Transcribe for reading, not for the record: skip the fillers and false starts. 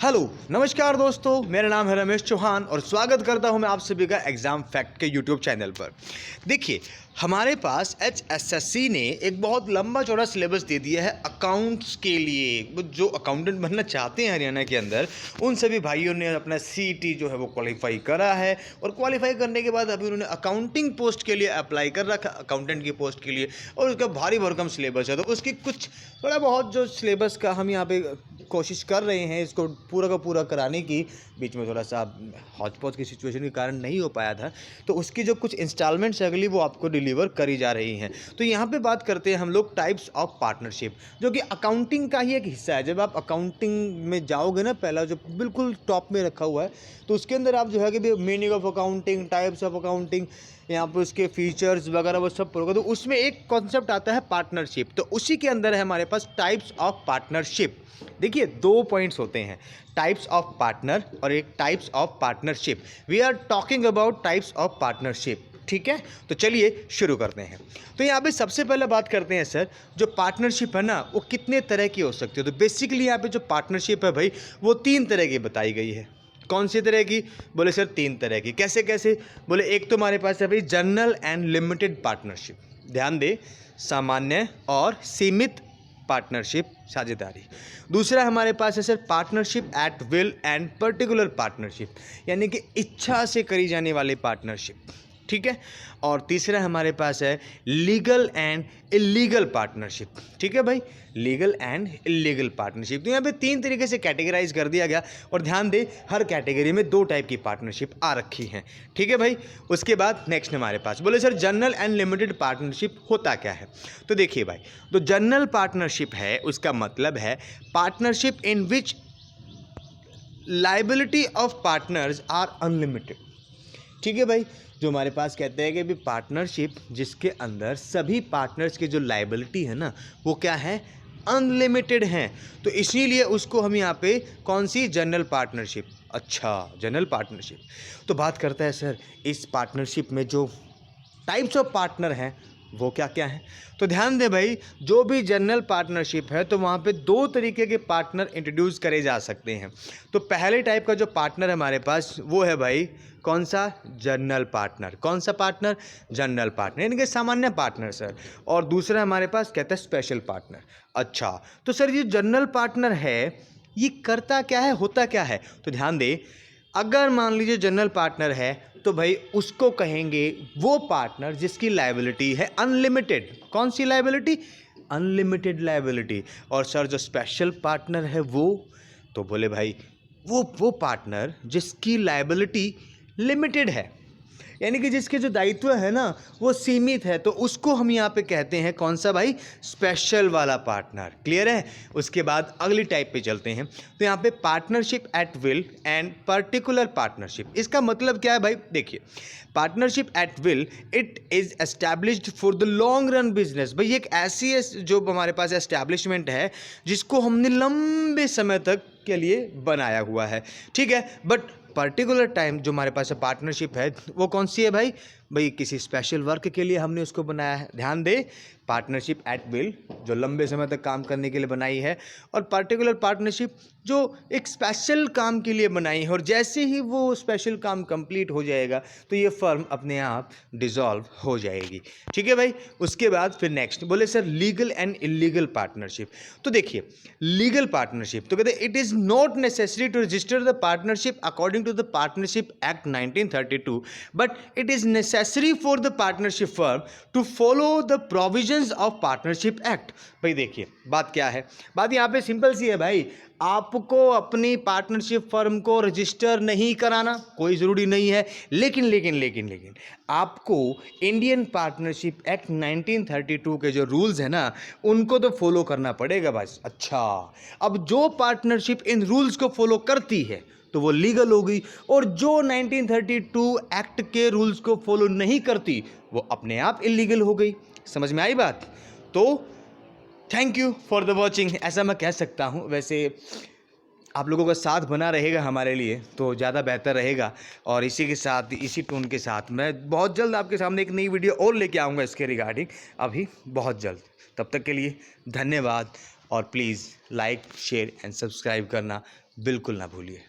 Hello नमस्कार दोस्तों, मेरा नाम है रमेश चौहान और स्वागत करता हूं मैं आप सभी का एग्ज़ाम फैक्ट के यूट्यूब चैनल पर। देखिए, हमारे पास HSSC ने एक बहुत लंबा चौड़ा सिलेबस दे दिया है अकाउंट्स के लिए। वो जो अकाउंटेंट बनना चाहते हैं हरियाणा के अंदर, उन सभी भाइयों ने अपना CET जो है वो क्वालिफाई करा है और क्वालिफाई करने के बाद अभी उन्होंने अकाउंटिंग पोस्ट के लिए अप्लाई कर रखा, अकाउंटेंट की पोस्ट के लिए। और उसका भारी भरकम सिलेबस है, तो उसकी कुछ थोड़ा बहुत जो सिलेबस का हम यहाँ पे कोशिश कर रहे हैं इसको पूरा का पूरा कराने की। बीच में थोड़ा सा हौच पौच की सिचुएशन के कारण नहीं हो पाया था, तो उसकी जो कुछ इंस्टॉलमेंट्स है अगली वो आपको डिलीवर करी जा रही हैं। तो यहाँ पे बात करते हैं हम लोग टाइप्स ऑफ पार्टनरशिप, जो कि अकाउंटिंग का ही एक हिस्सा है। जब आप अकाउंटिंग में जाओगे ना, पहला जो बिल्कुल टॉप में रखा हुआ है, तो उसके अंदर आप जो है कि meaning of accounting, types of accounting, यहाँ पर उसके फीचर्स वगैरह वो सब पढ़ोगे, तो उसमें एक कॉन्सेप्ट आता है पार्टनरशिप। तो उसी के अंदर है हमारे पास टाइप्स ऑफ पार्टनरशिप। देखिए, दो पॉइंट्स होते हैं, टाइप्स ऑफ पार्टनर और एक types of partnership. We are talking about types of partnership, ठीक है। तो चलिए शुरू करते हैं। तो यहाँ पे सबसे पहले बात करते हैं सर, जो पार्टनरशिप है ना वो कितने तरह की हो सकती है। तो बेसिकली यहाँ पे जो पार्टनरशिप है भाई, वो 3 तरह की बताई गई है। कौन सी तरह की? बोले सर 3 तरह की। कैसे कैसे? बोले एक तो हमारे पास है भाई जनरल एंड लिमिटेड पार्टनरशिप। ध्यान दे, सामान्य और सीमित पार्टनरशिप, साझेदारी। दूसरा हमारे पास है sir partnership at will and particular partnership, यानी कि इच्छा से करी जाने वाली पार्टनरशिप, ठीक है। और तीसरा हमारे पास है लीगल एंड इलीगल पार्टनरशिप, ठीक है भाई, लीगल एंड इलीगल पार्टनरशिप। तो यहाँ पे 3 तरीके से कैटेगराइज कर दिया गया। और ध्यान दे, हर कैटेगरी में 2 टाइप की पार्टनरशिप आ रखी हैं, ठीक है भाई। उसके बाद नेक्स्ट हमारे पास बोले sir general and limited partnership होता क्या है। तो देखिए भाई, तो जनरल पार्टनरशिप है, उसका मतलब है partnership in which liability of partners are unlimited, ठीक है भाई। जो हमारे पास कहते हैं कि भी पार्टनरशिप जिसके अंदर सभी पार्टनर्स की जो लायबिलिटी है ना वो क्या है, अनलिमिटेड हैं। तो इसीलिए उसको हम यहाँ पे कौन सी, जनरल पार्टनरशिप। अच्छा, जनरल पार्टनरशिप। तो बात करता है सर इस पार्टनरशिप में जो टाइप्स ऑफ पार्टनर हैं वो क्या क्या हैं। तो ध्यान दे भाई, जो भी जनरल पार्टनरशिप है तो वहाँ पे 2 तरीके के पार्टनर इंट्रोड्यूस करे जा सकते हैं। तो पहले टाइप का जो पार्टनर है हमारे पास वो है भाई कौन सा, जनरल पार्टनर। कौन सा पार्टनर, जनरल पार्टनर, यानी कि सामान्य पार्टनर सर। और दूसरा हमारे पास कहता है स्पेशल पार्टनर। अच्छा, तो सर ये जनरल पार्टनर है, ये करता क्या है, होता क्या है। तो ध्यान दे, अगर मान लीजिए जनरल पार्टनर है तो भाई उसको कहेंगे वो पार्टनर जिसकी लायबिलिटी है अनलिमिटेड। कौन सी लायबिलिटी, अनलिमिटेड लायबिलिटी। और सर जो स्पेशल पार्टनर है वो, तो बोले भाई वो पार्टनर जिसकी लायबिलिटी लिमिटेड है, यानी कि जिसके जो दायित्व है ना वो सीमित है, तो उसको हम यहाँ पे कहते हैं कौन सा भाई, स्पेशल वाला पार्टनर। क्लियर है। उसके बाद अगली टाइप पे चलते हैं। तो यहाँ पे partnership at will and particular partnership, इसका मतलब क्या है भाई। देखिए, partnership at will it is established for the long run business. भाई एक ऐसी जो हमारे पास एस्टैब्लिशमेंट है जिसको हमने लंबे समय तक के लिए बनाया हुआ है, ठीक है। बट पर्टिकुलर टाइम जो हमारे पास पार्टनरशिप है वो कौन सी है भाई, किसी स्पेशल वर्क के लिए हमने उसको बनाया है। ध्यान दे, पार्टनरशिप एट विल जो लंबे समय तक काम करने के लिए बनाई है, और पर्टिकुलर पार्टनरशिप जो एक स्पेशल काम के लिए बनाई है, और जैसे ही वो स्पेशल काम कंप्लीट हो जाएगा तो ये फर्म अपने आप डिसॉल्व हो जाएगी, ठीक है भाई। उसके बाद फिर नेक्स्ट बोले sir legal and illegal partnership. तो देखिए, लीगल पार्टनरशिप तो कहते हैं it is not necessary to register the partnership according to the partnership act 1932, but it is necessary for the partnership firm to follow the provisions of partnership act. भाई देखिए, बात क्या है, बात यहाँ पे सिंपल सी है भाई। आपको अपनी पार्टनरशिप फर्म को रजिस्टर नहीं कराना कोई ज़रूरी नहीं है, लेकिन लेकिन लेकिन लेकिन आपको इंडियन पार्टनरशिप एक्ट 1932 के जो रूल्स हैं ना उनको तो फॉलो करना पड़ेगा बस। अच्छा, अब जो पार्टनरशिप इन रूल्स को फॉलो करती है तो वो लीगल हो गई, और जो 1932 एक्ट के रूल्स को फॉलो नहीं करती वो अपने आप इलीगल हो गई। समझ में आई बात। तो thank you for the watching, ऐसा मैं कह सकता हूँ। वैसे आप लोगों का साथ बना रहेगा हमारे लिए तो ज़्यादा बेहतर रहेगा। और इसी के साथ, इसी टोन के साथ मैं बहुत जल्द आपके सामने एक नई वीडियो और लेके आऊँगा इसके रिगार्डिंग, अभी बहुत जल्द। तब तक के लिए धन्यवाद और please like share and subscribe करना बिल्कुल ना भूलिए।